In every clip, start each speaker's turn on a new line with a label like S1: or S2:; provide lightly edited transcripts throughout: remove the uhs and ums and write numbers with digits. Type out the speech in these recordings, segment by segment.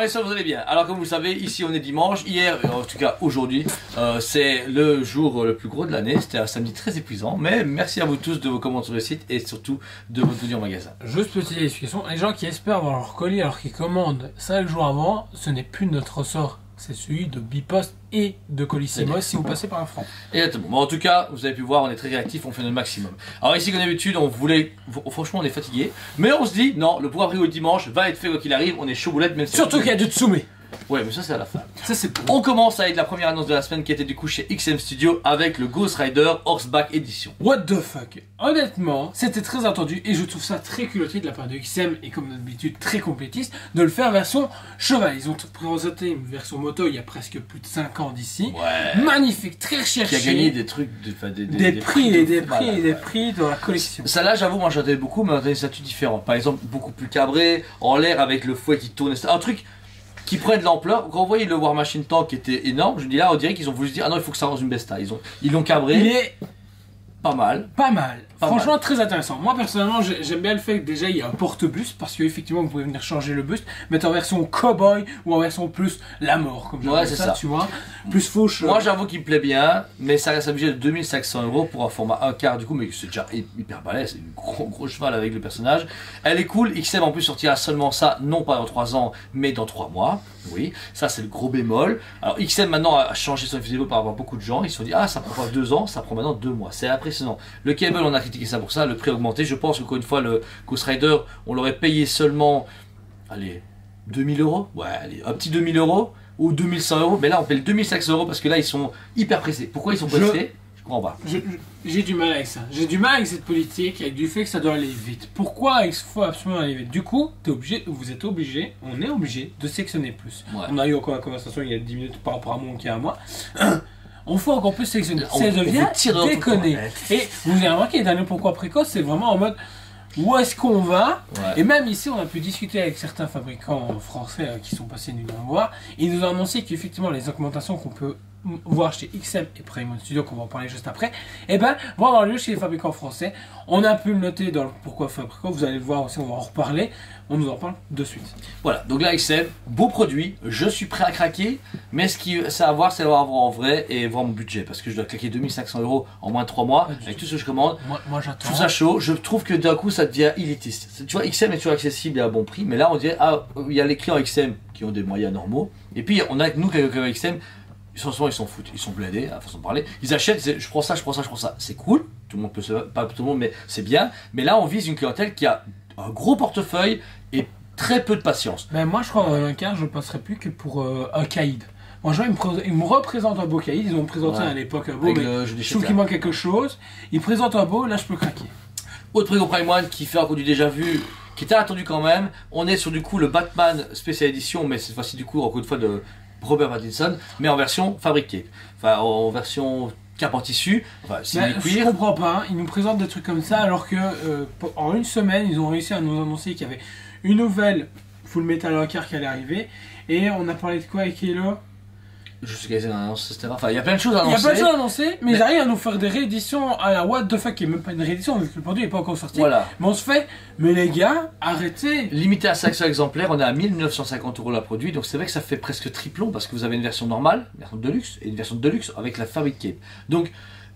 S1: j'espère que vous allez bien. Alors comme vous le savez, ici on est dimanche, hier, en tout cas aujourd'hui, c'est le jour le plus gros de l'année, c'était un samedi très épuisant, mais merci à vous tous de vos commentaires sur le site et surtout de votre venue au magasin.
S2: Juste petite explication, les gens qui espèrent avoir leur colis alors qu'ils commandent ça le jour avant, ce n'est plus notre ressort, c'est celui de Bipost et de Colissimo si vous passez par un franc.
S1: Exactement. Bon, en tout cas, vous avez pu voir, on est très réactifs, on fait notre maximum. Alors ici, comme d'habitude, on voulait, franchement, on est fatigué, mais on se dit, non, le pouvoir prix au dimanche va être fait quoi qu'il arrive, on est chaud boulette, même si
S2: Surtout qu'il y a du Tsume.
S1: Ouais, mais ça c'est à la fin.
S2: Ça c'est
S1: On commence avec la première annonce de la semaine qui était du coup chez XM Studio avec le Ghost Rider Horseback Edition.
S2: What the fuck. Honnêtement, c'était très attendu et je trouve ça très culotté de la part de XM et comme d'habitude très complétiste de le faire version cheval. Ils ont présenté une version moto il y a presque plus de 5 ans d'ici.
S1: Ouais.
S2: Magnifique, très recherché.
S1: Qui a gagné des trucs,
S2: des prix dans la collection.
S1: Ça là, j'avoue, moi j'attendais beaucoup, mais on avait des statuts différents. Par exemple, beaucoup plus cabré, en l'air avec le fouet qui tourne, un truc qui prennent de l'ampleur. Quand vous voyez le War Machine Tank qui était énorme, je dis là, on dirait qu'ils ont voulu se dire ah non, il faut que ça rende une Besta. Ils l'ont cabré.
S2: Il est
S1: pas mal.
S2: Pas mal. Franchement, très intéressant. Moi, personnellement, j'aime bien le fait que déjà il y a un porte-buste parce qu'effectivement, vous pouvez venir changer le buste, mettre en version cowboy ou en version plus la mort, comme
S1: ouais, c'est ça,
S2: tu vois. Plus fauche.
S1: Moi, j'avoue qu'il me plaît bien, mais ça reste un budget de 2500 € pour un format 1/4 du coup, mais c'est déjà hyper balèze. C'est un gros cheval avec le personnage. Elle est cool. XM en plus sortira seulement ça, non pas dans 3 ans, mais dans 3 mois. Oui, ça c'est le gros bémol. Alors XM maintenant a changé son fusil par rapport à beaucoup de gens. Ils se sont dit ah ça prend pas 2 ans, ça prend maintenant 2 mois. C'est impressionnant. Le cable on a critiqué ça pour ça, le prix a augmenté. Je pense qu'encore une fois le Ghost Rider on l'aurait payé seulement, allez, 2000 €. Ouais, allez, un petit 2000 € ou 2100 €. Mais là on paye 2500 € parce que là ils sont hyper pressés. Pourquoi ils sont pressés?
S2: J'ai du mal avec ça. J'ai du mal avec cette politique, avec du fait que ça doit aller vite. Pourquoi il faut absolument aller vite? Du coup, vous êtes obligé, on est obligé de sélectionner plus. Ouais. On a eu encore la conversation il y a 10 minutes par rapport à mon qui est à moi. On faut encore plus sélectionner. Ça devient déconner. Et vous avez remarqué, les derniers pourquoi précoce, c'est vraiment en mode où est-ce qu'on va? Ouais. Et même ici, on a pu discuter avec certains fabricants français qui sont passés nous voir. Ils nous ont annoncé qu'effectivement, les augmentations qu'on peut voir chez XM et Paramount Studio, qu'on va en parler juste après, et ben vont avoir lieu chez les fabricants français. On a pu le noter dans le pourquoi fabricant, vous allez le voir aussi, on va en reparler. On nous en parle de suite.
S1: Voilà, donc là XM, beau produit, je suis prêt à craquer, mais ce qui c'est à voir, c'est à voir en vrai et voir mon budget, parce que je dois claquer 2500 € en moins de 3 mois, avec tout ce que je commande.
S2: Moi j'attends.
S1: Tout ça chaud, je trouve que d'un coup ça devient élitiste. Tu vois, XM est toujours accessible et à bon prix, mais là on dirait, ah, il y a les clients XM qui ont des moyens normaux, et puis on a nous quelques clients XM, ils s'en foutent, ils sont blindés, à la façon de parler. Ils achètent, je prends ça, je prends ça, je prends ça. C'est cool, tout le monde peut se, pas tout le monde, mais c'est bien. Mais là, on vise une clientèle qui a un gros portefeuille et très peu de patience.
S2: Mais moi, je crois un cas, je ne passerai plus que pour un caïd. Moi, ils me représentent un beau caïd. Ils ont présenté à l'époque un beau, mais je trouve qu'il manque quelque chose. Ils présentent un beau, là, je peux craquer.
S1: Autre prix au Prime One qui fait encore du déjà vu, qui était attendu quand même. On est sur du coup le Batman Special Edition, mais cette fois-ci du coup encore une fois de Robert Pattinson, mais en version fabriquée, enfin en version cap en tissu, enfin
S2: je comprends pas, ils nous présentent des trucs comme ça alors que en une semaine ils ont réussi à nous annoncer qu'il y avait une nouvelle Full Metal Alcard qui allait arriver et on a parlé de quoi avec Halo?
S1: Je sais qu'ils annoncent, etc. Enfin, il y a plein de choses à annoncer.
S2: Il y a plein de choses à annoncer, mais ils arrivent à nous faire des rééditions à la what the fuck, qui est même pas une réédition, vu que le produit n'est pas encore sorti. Voilà. Mais on se fait, mais les gars, arrêtez.
S1: Limité à 500 exemplaires, on est à 1950 € la produit, donc c'est vrai que ça fait presque triplon, parce que vous avez une version normale, une version de luxe, et une version de luxe avec la Fabric Cape. Donc,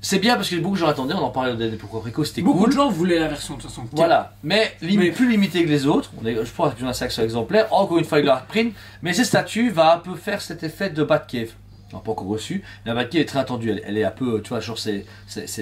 S1: c'est bien parce que beaucoup de gens attendaient, on en parlait des pourquoi préco, c'était cool.
S2: Beaucoup de gens voulaient la version de 60.
S1: Voilà, mais plus limité que les autres. Je pense qu'on a 500 exemplaires. Encore une fois, il leur print, mais ces statues va un peu faire cet effet de Batcave. On n'a pas encore reçu. La Batcave est très attendue. Elle est un peu, tu vois, genre c'est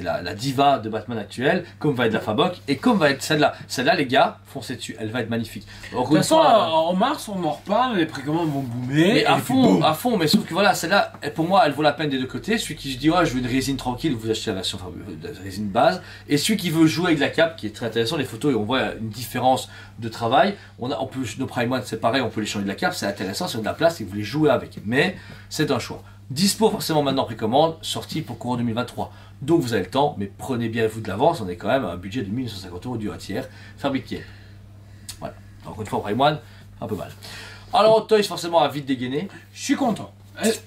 S1: la diva de Batman actuelle, comme va être la Fabok et comme va être celle-là. Celle-là, les gars, foncez dessus. Elle va être magnifique.
S2: De toute façon, en mars, on en reparle. Les précommandes vont boomer.
S1: Mais à fond. Mais sauf que voilà, celle-là, pour moi, elle vaut la peine des deux côtés. Celui qui se dit, ouais, je veux une résine tranquille, vous achetez la version de résine base. Et celui qui veut jouer avec la cape, qui est très intéressant. Les photos, on voit une différence de travail. On peut, nos Prime One, c'est pareil, on peut les changer de la cape. C'est intéressant, c'est de la place et vous voulez jouer avec. Mais c'est un choix. Dispo forcément maintenant précommande, sorti pour courant 2023. Donc vous avez le temps, mais prenez bien vous de l'avance, on est quand même à un budget de 1950 € du 1 tiers, fabriqué. Voilà, encore une fois Prime One, un peu mal. Alors Toys forcément a vite dégainé.
S2: Je suis content.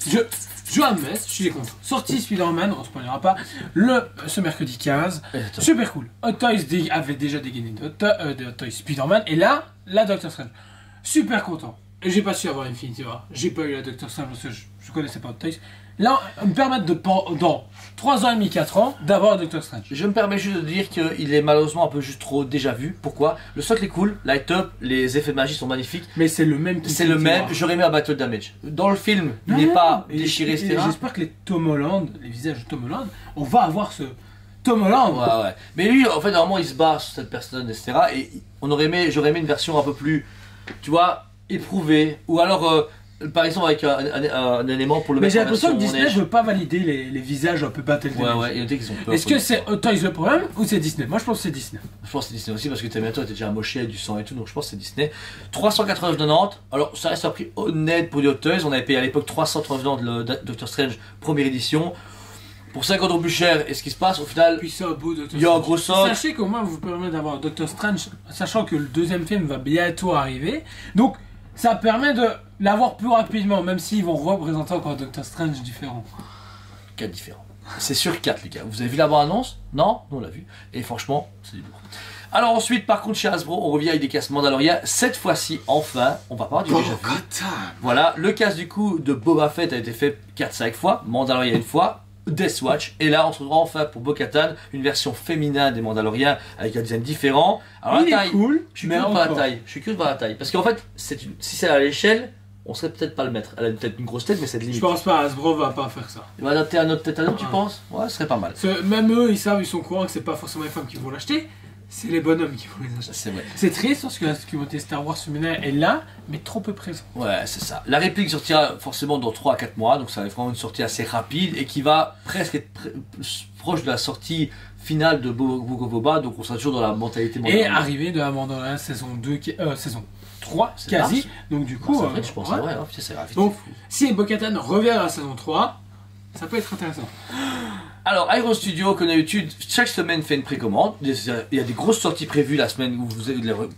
S2: Je admets, je suis content. Sorti Spider-Man, on ne se spoilera pas, ce mercredi 15. Super cool. Hot Toys avait déjà dégainé de Hot Toys Spider-Man, et là, la Doctor Strange. Super content. j'ai pas su avoir Infinity War. J'ai pas eu la Doctor Strange parce que je connaissais pas Toys. Là, me permettre dans 3 ans et demi, 4 ans, d'avoir Doctor Strange.
S1: Je me permets juste de dire qu'il est malheureusement un peu juste trop déjà vu. Pourquoi? Le socle est cool, light up, les effets de magie sont magnifiques.
S2: Mais c'est le même.
S1: C'est le même, j'aurais aimé un Battle Damage. Dans le film, il n'est pas déchiré, etc.
S2: J'espère que les Tom Holland, les visages de Tom Holland, on va avoir ce Tom Holland.
S1: Ouais. Mais lui, en fait, normalement, il se bat sur cette personne, etc. Et j'aurais aimé une version un peu plus, tu vois, éprouvée. Ou alors, par exemple, avec un élément pour le
S2: Mais
S1: mettre
S2: j'ai
S1: en
S2: l'impression que
S1: version
S2: Disney
S1: neige.
S2: veut pas valider les visages un peu Battle Damage.
S1: Ouais, et qu'ils ont peur.
S2: Est-ce que c'est Toys le problème ou c'est Disney? Moi je pense que c'est Disney.
S1: Je pense que c'est Disney aussi parce que t'es déjà amoché, du sang et tout, donc je pense que c'est Disney. 389,90. Alors ça reste un prix honnête pour du Toys. On avait payé à l'époque 339,90 le Doctor Strange première édition. Pour 50 € plus cher, et ce qui se passe au final,
S2: Puis ça au bout de
S1: il y a un gros socle.
S2: Sachez qu'au moins vous permet d'avoir Doctor Strange, sachant que le deuxième film va bientôt arriver. Donc ça permet de l'avoir plus rapidement, même s'ils vont représenter encore Doctor Strange différent.
S1: 4 différents. C'est sur 4 les gars. Vous avez vu la bande-annonce? Non? Nous on l'a vu. Et franchement, c'est du lourd. Alors ensuite, par contre, chez Hasbro, on revient avec des casques Mandalorian. Cette fois-ci, enfin, on va pas du déjà vu. Voilà, le casque du coup de Boba Fett a été fait 4-5 fois, Mandalorian une fois, Death Watch, et là on se retrouvera enfin pour Bo-Katan, une version féminin des Mandaloriens avec un design différent. Alors
S2: Il
S1: la taille,
S2: est cool,
S1: je suis
S2: mais
S1: curieux par la
S2: encore.
S1: taille, parce qu'en fait, si c'est à l'échelle, on serait peut-être pas le mettre. Elle a peut-être une grosse tête, mais c'est de
S2: Je
S1: limite.
S2: pense pas, Hasbro va pas faire ça.
S1: Il va adapter à notre tête à nous, tu
S2: Ouais.
S1: penses? Ouais, ce serait pas mal.
S2: Parce que même eux, ils savent, ils sont courants que c'est pas forcément les femmes qui vont l'acheter, c'est les bonhommes qui vont les acheter.
S1: C'est vrai.
S2: C'est triste parce que la communauté Star Wars féminin est là, mais trop peu présent.
S1: Ouais, c'est ça. La réplique sortira forcément dans 3 à 4 mois, donc ça va être vraiment une sortie assez rapide et qui va presque être proche de la sortie finale de Book of Boba, donc on sera toujours dans la mentalité
S2: Et
S1: Mandalorian.
S2: arrivé de la Mandalorian saison 2, saison 3,
S1: C'est
S2: quasi.
S1: large.
S2: Donc du coup,
S1: C'est vrai, je pense,
S2: ouais.
S1: ouais, putain, c'est rapide.
S2: Donc, si Bo-Katan revient à la saison 3, ça peut être intéressant.
S1: Alors, Iron Studio, comme d'habitude, chaque semaine fait une précommande. Il y a des grosses sorties prévues la semaine où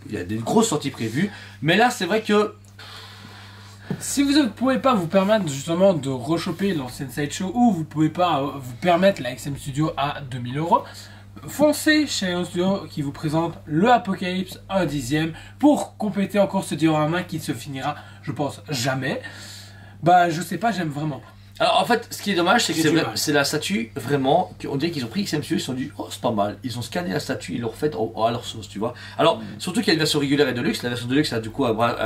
S1: il y a des grosses sorties prévues. Mais là, c'est vrai que
S2: Si vous ne pouvez pas vous permettre justement de rechoper l'ancienne Sideshow ou vous ne pouvez pas vous permettre la XM Studio à 2000 €, foncez chez Iron Studio qui vous présente le Apocalypse 1/10 pour compléter encore ce diorama qui ne se finira, je pense, jamais. Bah, je sais pas, j'aime vraiment pas.
S1: Alors en fait, ce qui est dommage, c'est que
S2: J'ai du mal.
S1: c'est la statue vraiment. On dirait qu'ils ont pris XMCU, ils se sont dit, oh c'est pas mal. Ils ont scanné la statue, ils l'ont refait à leur sauce, tu vois. Alors, surtout qu'il y a une version régulière et de luxe. La version de luxe a du coup enfin,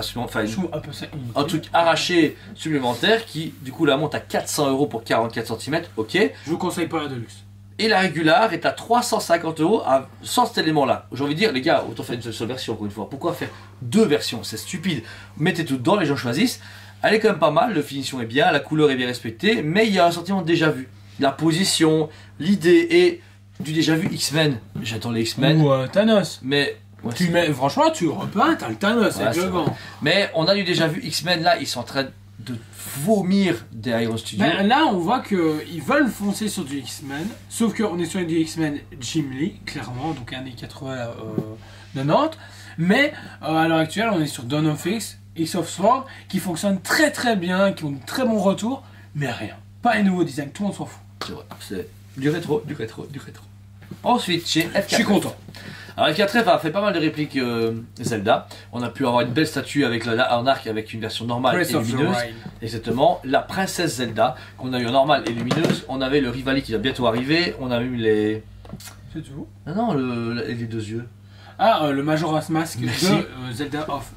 S2: Je trouve un peu ça inutile.
S1: un truc arraché supplémentaire qui du coup la monte à 400 € pour 44 cm, ok.
S2: Je vous conseille pas la Deluxe.
S1: Et la régulière est à 350 € sans cet élément là. J'ai envie de dire, les gars, autant faire une seule version encore une fois. Pourquoi faire 2 versions? C'est stupide. Mettez tout dedans, les gens choisissent. Elle est quand même pas mal, la finition est bien, la couleur est bien respectée, mais il y a un sentiment de déjà vu. La position, l'idée est du déjà vu X-Men. J'attends les X-Men,
S2: Ou Thanos.
S1: mais ouais,
S2: Tu mets, franchement, tu repeins, t'as le Thanos,
S1: Ouais,
S2: avec
S1: c'est
S2: le
S1: vrai.
S2: gant.
S1: mais on a du déjà vu X-Men là, ils sont en train de vomir des Iron Studios.
S2: Ben, là, on voit qu'ils veulent foncer sur du X-Men, sauf qu'on est sur du X-Men Jim Lee, clairement, donc années 80-90. Mais à l'heure actuelle, on est sur Dawn of X, X of Sword, qui fonctionnent très très bien, qui ont de très bons retours, mais rien. Pas un nouveau design, tout le monde s'en fout.
S1: C'est vrai, c'est du rétro, du rétro, du rétro. Ensuite, chez F4F.
S2: Je suis content.
S1: Alors F4F a fait pas mal de répliques Zelda. On a pu avoir une belle statue avec un arc avec une version normale
S2: Breath
S1: et
S2: of the
S1: lumineuse.
S2: Wild.
S1: Exactement. La princesse Zelda, qu'on a eu en normale et lumineuse. On avait le Rivali qui va bientôt arriver. On a eu les...
S2: C'est tout.
S1: Non, les 2 yeux.
S2: Ah, le Majora's Mask
S1: Merci.
S2: de Zelda of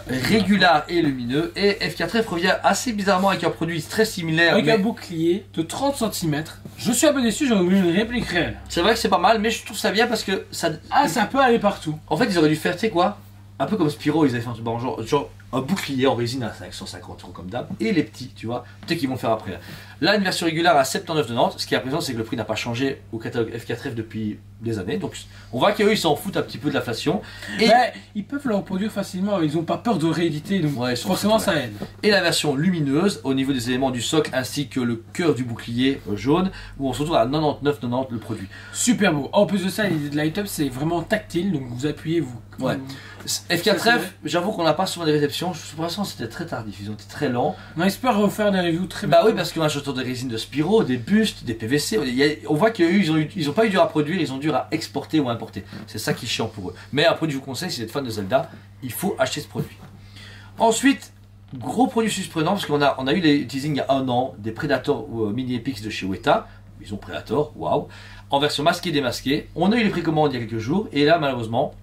S1: Régular et lumineux. Et F4F revient assez bizarrement avec un produit très similaire.
S2: avec
S1: mais
S2: un bouclier de 30 cm. Je suis un peu déçu, j'aurais voulu une réplique réelle.
S1: c'est vrai que c'est pas mal, mais je trouve ça bien parce que ça...
S2: Ah, ça peut aller partout.
S1: En fait, ils auraient dû faire, tu sais quoi, un peu comme Spyro, ils avaient fait un truc genre un bouclier en résine à 550 € comme d'hab, et les petits, tu vois, peut-être qu'ils vont le faire après. Là, une version régulière à 79,90, ce qui est à présent, c'est que le prix n'a pas changé au catalogue F4F depuis des années, donc on voit qu'eux, ils s'en foutent un petit peu de l'inflation. Et,
S2: Ben, ils peuvent le reproduire facilement, ils ont pas peur de rééditer, donc
S1: Ouais, ils sont
S2: forcément
S1: fous,
S2: ça aide.
S1: et la version lumineuse, au niveau des éléments du socle, ainsi que le cœur du bouclier jaune, où on se retrouve à 99,90 le produit.
S2: Super beau. En plus de ça, l'idée de light-up, c'est vraiment tactile, donc vous appuyez, vous.
S1: Ouais. F4F, j'avoue qu'on n'a pas souvent des réceptions, pour l'instant c'était très tardif, ils ont été très lents.
S2: On espère refaire des reviews très
S1: Bah
S2: bien.
S1: oui, parce qu'on a acheté des résines de Spyro, des bustes, des PVC. On voit qu'eux, ils ont pas eu dur à produire, ils ont dur à exporter ou importer. C'est ça qui est chiant pour eux. Mais un produit, je vous conseille, si vous êtes fan de Zelda, il faut acheter ce produit. Ensuite, gros produit surprenant parce qu'on a eu les teasings il y a un an des Predator Mini Epics de chez Weta. Ils ont Predator, waouh, en version masquée et démasquée. On a eu les précommandes il y a quelques jours et là malheureusement,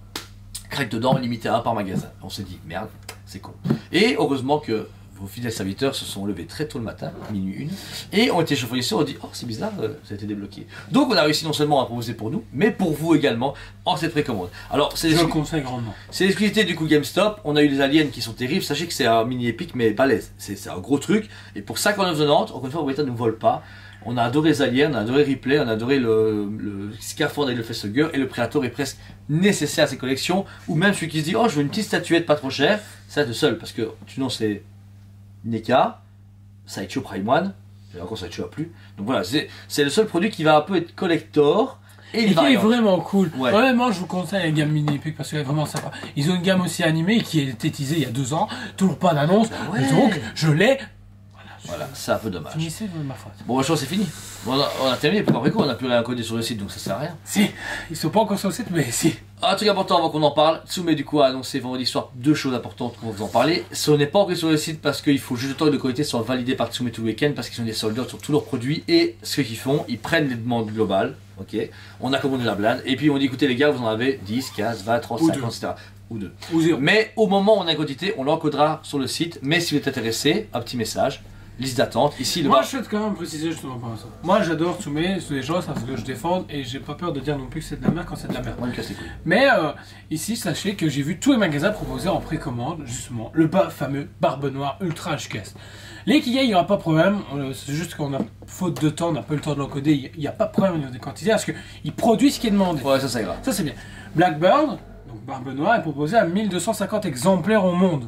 S1: craque dedans, limité à un par magasin. On s'est dit merde, c'est con. Et heureusement que vos fidèles serviteurs se sont levés très tôt le matin, minuit 1, et ont été chauffés sur, on dit oh c'est bizarre, ça a été débloqué. Donc on a réussi non seulement à proposer pour nous, mais pour vous également en cette précommande. Alors
S2: je le conseille grandement.
S1: C'est l'exclusivité du coup GameStop. On a eu les aliens qui sont terribles. Sachez que c'est un mini épique mais balèze. C'est un gros truc. Et pour 59,90, encore une fois, Weta ne nous vole pas. On a adoré les aliens, on a adoré Ripley, on a adoré le scaphandre avec le facehugger et le Predator est presque nécessaire à ces collections. Ou même celui qui se dit oh je veux une petite statuette pas trop chère, ça de seul parce que sinon c'est NECA, Sideshow Prime One, et encore Sideshow a plus. Donc voilà, c'est le seul produit qui va un peu être collector.
S2: Et qui est vraiment cool. Ouais. Honnêtement, je vous conseille la gamme mini épique parce qu'elle est vraiment sympa. Ils ont une gamme aussi animée qui a été teasée il y a 2 ans, toujours pas d'annonce. Ouais. Donc je l'ai.
S1: Voilà, c'est un peu dommage.
S2: Finissez de ma faute.
S1: Bon, je pense que c'est fini. Bon, on a terminé, puis après quoi, on n'a plus rien codé sur le site, donc ça sert à rien.
S2: Si, ils sont pas encore sur le site, mais si.
S1: Un truc important avant qu'on en parle, Tsume du coup a annoncé vendredi soir 2 choses importantes qu'on va vous en parler. Ce n'est pas encore sur le site parce qu'il faut juste le temps que les qualités soient validées par Tsume tout le week-end parce qu'ils ont des sold out sur tous leurs produits et ce qu'ils font, ils prennent les demandes globales, ok. On a commandé la blinde et puis on dit écoutez les gars, vous en avez 10, 15, 20, 30, 50, etc. Ou 2.
S2: Ou 0.
S1: Mais au moment où on a quantité, on l'encodera sur le site. Mais si vous êtes intéressé, un petit message. Liste d'attente, ici le
S2: Moi je souhaite quand même préciser justement par ça. Moi j'adore Tsume, c'est des choses, c'est ce que je défends et j'ai pas peur de dire non plus que c'est de la merde quand c'est de la merde. Mais ici sachez que j'ai vu tous les magasins proposer en précommande justement le fameux Barbe Noire Ultra HQS. Les Kigai il n'y aura pas de problème, c'est juste qu'on a faute de temps, on n'a pas eu le temps de l'encoder, il n'y a pas de problème au niveau des quantités parce qu'ils produisent ce qui est demandé.
S1: Ouais ça c'est grave.
S2: Ça c'est bien. Blackbird, donc Barbe Noire est proposé à 1250 exemplaires au monde.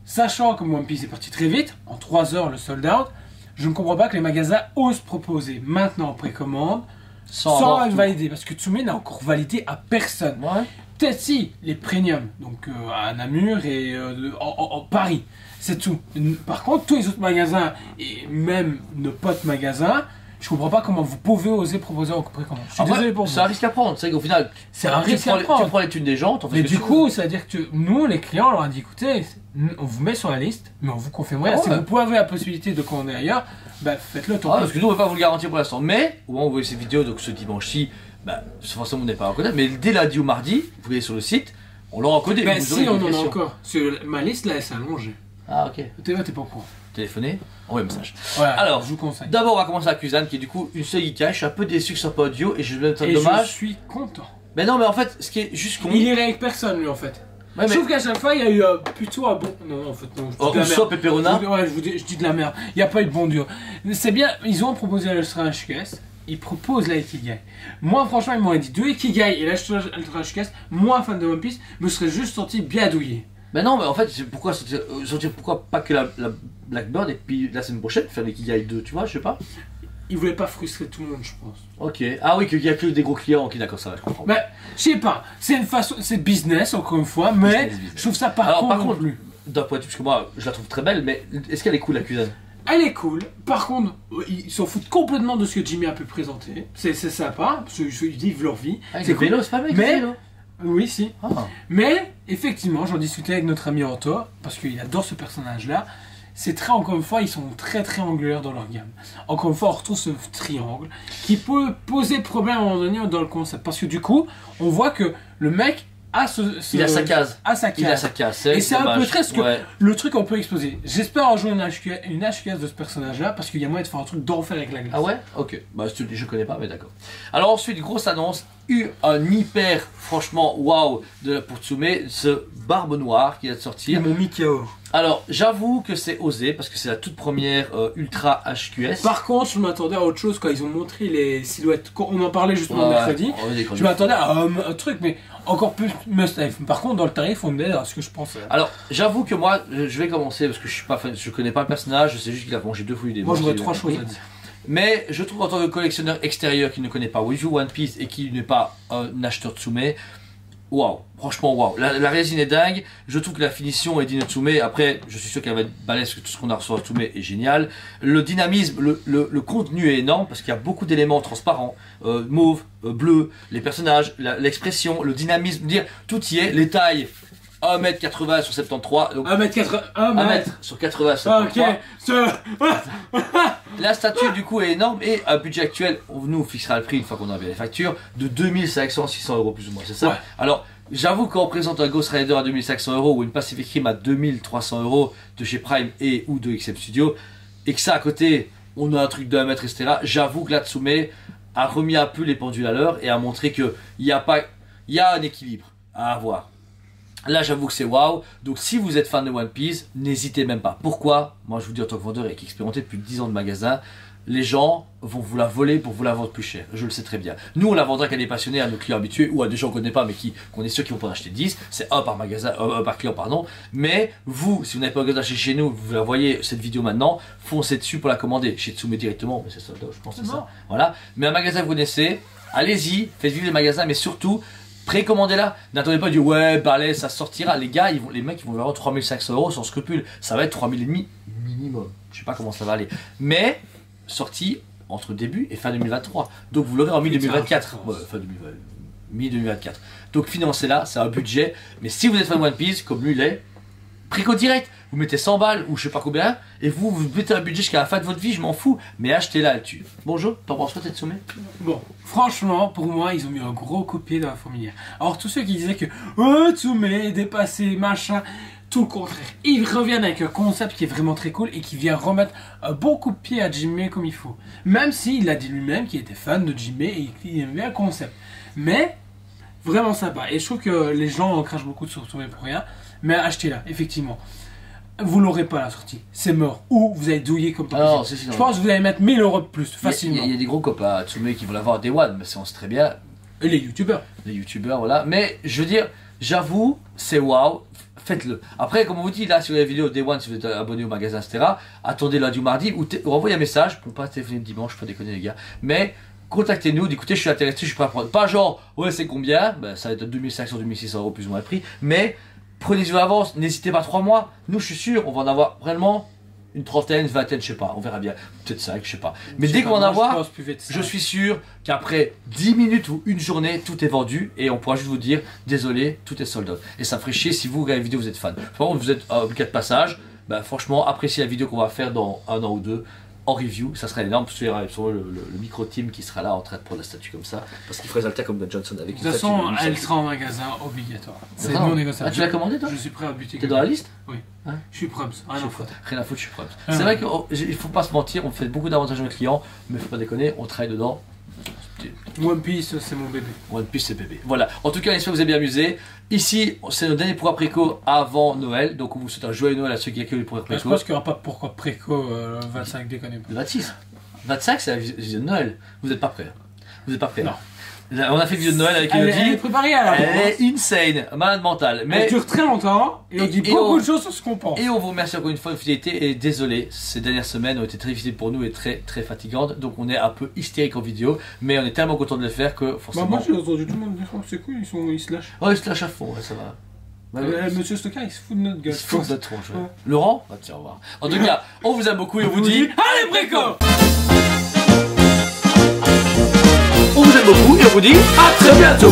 S2: Sachant que One Piece est parti très vite, en 3 heures le sold out, je ne comprends pas que les magasins osent proposer maintenant en précommande sans être validé, parce que Tsume n'a encore validé à personne.
S1: Ouais.
S2: Peut-être si, les premiums, donc à Namur et en Paris, c'est tout. Par contre, tous les autres magasins, et même nos potes magasins, je comprends pas comment vous pouvez oser proposer en précommande. Je suis désolé pour vous.
S1: C'est un risque à prendre, c'est qu'au final,
S2: c'est un risque à prendre.
S1: Tu prends les thunes des gens, t'en fais.
S2: Mais du coup, ça veut dire que nous, les clients, on leur a dit écoutez, on vous met sur la liste, mais on vous confirme rien. Si vous pouvez avoir la possibilité de commander ailleurs, bah faites-le.
S1: Parce que nous, on ne peut pas vous le garantir pour l'instant. Mais, au moment où vous voyez ces vidéos, donc ce dimanche-ci, bah, forcément, on n'est pas encodé. Mais dès lundi ou mardi, vous allez sur le site, on l'aura encodé.
S2: Ben si, on en a encore. Sur ma liste, là, elle s'est allongée.
S1: Ah, ok.
S2: T'es pas au courant.
S1: Téléphoner, envoyer un message.
S2: Voilà,
S1: alors,
S2: je vous conseille.
S1: D'abord, on va commencer la Kuzan, qui est du coup une seule Geekai. Je suis un peu déçu que ce soit pas audio et je vais être dommage.
S2: Je suis content.
S1: Mais non, mais en fait, ce qui est juste con.
S2: Il irait avec personne, lui, en fait.
S1: Ouais,
S2: je trouve qu'à chaque fois, il y a eu plutôt un bon. Non, en fait, non.
S1: Oh, Usopp et Perona.
S2: Ouais, je dis de la merde. Il n'y a pas eu de bon duo. C'est bien, ils ont proposé l'Ultra HQS. Ils proposent la Ikigai. Moi, franchement, ils m'auraient dit 2 Ikigai et l'Ultra HQS. Moi, fan de One Piece, me serais juste senti bien douillé.
S1: Mais non, mais en fait, pourquoi pas que la Blackbird et puis la semaine prochaine faire les Kigai 2, tu vois, je sais pas.
S2: Ils voulaient pas frustrer tout le monde, je pense.
S1: Ok. Ah oui, qu'il y a que des gros clients, ok, d'accord, ça va, je comprends.
S2: Mais, je sais pas, c'est une façon, c'est business, encore une fois, mais business. Je trouve ça par contre plus.
S1: D'un point de vue, parce que moi, je la trouve très belle, mais est-ce qu'elle est cool, la Kuzan?
S2: Elle est cool, par contre, ils s'en foutent complètement de ce que Jimmy a pu présenter. C'est sympa, parce qu'ils vivent leur vie.
S1: Ah, c'est cool. Vélo, c'est pas mal, mais vélo.
S2: Oui, si. Ah. Mais, effectivement, j'en discutais avec notre ami Otto, parce qu'il adore ce personnage-là. C'est très, encore une fois, ils sont très angulaires dans leur gamme. Encore une fois, on retrouve ce triangle qui peut poser problème à un moment donné dans le concept. Parce que du coup, on voit que le mec
S1: il a sa case.
S2: Il a sa case. Et c'est un peu triste que le truc on peut exploser. J'espère un jour une HQS de ce personnage-là parce qu'il y a moyen de faire un truc d'enfer avec la glace.
S1: Ah ouais? Ok. Bah je connais pas, mais d'accord. Alors ensuite, grosse annonce, un hyper, franchement, waouh pour Tsume, ce Barbe Noire qui vient de sortir.
S2: Mon Mikao.
S1: Alors, j'avoue que c'est osé parce que c'est la toute première Ultra HQS.
S2: Par contre, je m'attendais à autre chose quand ils ont montré les silhouettes. Quand on en parlait justement mercredi. Je m'attendais à un truc, mais encore plus must-have. Par contre, dans le tarif, on est à ce que je pensais.
S1: Alors, j'avoue que moi, je vais commencer parce que je suis pas fan, je connais pas le personnage, je sais juste qu'il a mangé 2 fouilles des.
S2: Moi, j'aurais 3 choses à dire.
S1: Mais je trouve en tant que collectionneur extérieur qui ne connaît pas Wiju One Piece et qui n'est pas un acheteur Tsume, waouh, franchement waouh. La résine est dingue, je trouve que la finition est digne de Tsume. Après, je suis sûr qu'elle va être balèze, que tout ce qu'on a reçu à Tsume est génial. Le dynamisme, le contenu est énorme parce qu'il y a beaucoup d'éléments transparents, mauve, bleu, les personnages, l'expression, le dynamisme, dire tout y est, les tailles. 1m80 sur 73. Donc
S2: 1m80.
S1: 1m sur 80 sur 73.
S2: Ok.
S1: La statue du coup est énorme et un budget actuel, on nous fixera le prix une fois qu'on a bien les factures, de 2500-600 euros plus ou moins, c'est ça?
S2: Ouais.
S1: Alors, j'avoue qu'on présente un Ghost Rider à 2500 euros ou une Pacific Rim à 2300 euros de chez Prime et ou de XM Studio, et que ça à côté, on a un truc de 1 mètre, etc. J'avoue que la Tsume a remis un peu les pendules à l'heure et a montré qu'il y a un équilibre à avoir. Là, j'avoue que c'est waouh. Donc, si vous êtes fan de One Piece, n'hésitez même pas. Pourquoi? Moi, je vous dis en tant que vendeur et qui expérimenté depuis 10 ans de magasin, les gens vont vous la voler pour vous la vendre plus cher. Je le sais très bien. Nous, on la vendra qu'à des passionnés, à nos clients habitués ou à des gens qu'on ne connaît pas, mais qu'on est sûr qu'ils vont pas en acheter 10. C'est un par magasin, un par client, pardon. Mais vous, si vous n'avez pas regardé acheter chez nous, vous la voyez cette vidéo maintenant, foncez dessus pour la commander. Chez Tsume directement, mais c'est ça, je pense que c'est ça. Voilà. Mais un magasin que vous connaissez, allez-y, faites vivre les magasins, mais surtout, précommandez-la. N'attendez pas du ouais, balai, ça sortira. Les gars, les mecs, ils vont vendre 3500 euros sans scrupule. Ça va être 3000 minimum. Je sais pas comment ça va aller. Mais, sorti entre début et fin 2023. Donc vous l'aurez en mi-2024. Ouais, fin 2024. Donc financez-la, c'est un budget. Mais si vous êtes fan de One Piece, comme lui l'est, préco direct. Vous mettez 100 balles ou je sais pas combien, et vous mettez un budget jusqu'à la fin de votre vie, je m'en fous. Mais achetez-la, elle tue. Bonjour, t'en penses quoi, Tetsume?
S2: Bon, franchement, pour moi, ils ont mis un gros copier dans la fourmilière. Alors, tous ceux qui disaient que oh, Tsume est dépassé, machin, tout le contraire. Ils reviennent avec un concept qui est vraiment très cool et qui vient remettre un bon coup de pied à Jimmy comme il faut. Même s'il a dit lui-même qu'il était fan de Jimmy et qu'il aimait bien le concept. Mais, vraiment sympa. Et je trouve que les gens crachent beaucoup sur Tsume pour rien. Mais achetez-la, effectivement. Vous l'aurez pas à la sortie, c'est mort. Ou vous allez douiller comme pas possible. Je pense que vous allez mettre 1000 euros de plus facilement.
S1: Il y a des gros copains à Tsume qui vont l'avoir Day One, mais on sait très bien.
S2: Et les youtubeurs.
S1: Les youtubeurs, voilà. Mais je veux dire, j'avoue, c'est waouh. Faites-le. Après, comme on vous dit là sur les vidéos Day One, si vous êtes abonné au magasin, etc., attendez lundi ou mardi ou renvoyez un message pour pas téléphoner le dimanche, pas déconner les gars. Mais contactez-nous, écoutez, je suis intéressé, je suis prêt à prendre. Pas genre, ouais, c'est combien? Ben, ça va être 2500, 2600 euros plus ou moins le prix. Mais prenez-y l'avance, n'hésitez pas 3 mois. Nous, je suis sûr, on va en avoir vraiment une trentaine, vingtaine, je sais pas, on verra bien. Peut-être 5, je sais pas. Mais dès qu'on va en avoir, je suis sûr qu'après 10 minutes ou une journée, tout est vendu et on pourra juste vous dire, désolé, tout est sold out. Et ça ferait chier si vous, regardez la vidéo, vous êtes fan. Par contre, vous êtes en cas de passage, ben, franchement, appréciez la vidéo qu'on va faire dans 1 an ou 2. En review, ça serait énorme, parce qu'il y aura le micro-team qui sera là en train de prendre la statue comme ça, parce qu'il ferait Zalta comme Ben Johnson avec une statue.
S2: De toute façon, elle sera en magasin obligatoire. C'est non négociable.
S1: Ah, tu l'as commandé toi?
S2: Je suis prêt à buter.
S1: T'es dans la liste?
S2: Oui. Hein? Je suis prêt. Rien à foutre.
S1: Rien à foutre, je suis prêt. C'est vrai qu'il faut pas se mentir, on fait beaucoup d'avantages à nos clients, mais faut pas déconner, on travaille dedans.
S2: One Piece, c'est mon bébé.
S1: One Piece, c'est bébé. Voilà. En tout cas, j'espère que vous avez bien amusé. Ici, c'est notre dernier pourquoi préco avant Noël. Donc, on vous souhaite un joyeux Noël à ceux qui accueillent les pourquoi préco.
S2: Je pense qu'il n'y aura pas de pourquoi préco 25, déconnez pas.
S1: Le 26. 25, c'est la vidéo de Noël. Vous n'êtes pas prêts. Vous n'êtes pas prêts.
S2: Non.
S1: On a fait vidéo de Noël avec
S2: elle
S1: Elodie.
S2: est préparée à la
S1: Elle est insane, malade mentale. Mais
S2: elle dure très longtemps et on dit beaucoup de choses sur ce qu'on pense.
S1: Et on vous remercie encore une fois de votre fidélité. Et désolé, ces dernières semaines ont été très difficiles pour nous et très très fatigantes. Donc on est un peu hystérique en vidéo. Mais on est tellement content de le faire que forcément.
S2: Bah moi j'ai entendu tout le monde dire oh, c'est cool, ils se lâchent.
S1: Oh, ils se lâchent à fond, ouais, ça va.
S2: Monsieur Stocker, il se fout de notre gueule.
S1: Il se fout de notre tronche. Ouais. Laurent, bah, tiens, au revoir. En tout cas, on vous aime beaucoup et on vous dit
S2: allez préco.
S1: On vous aime beaucoup et on vous dit à très bientôt.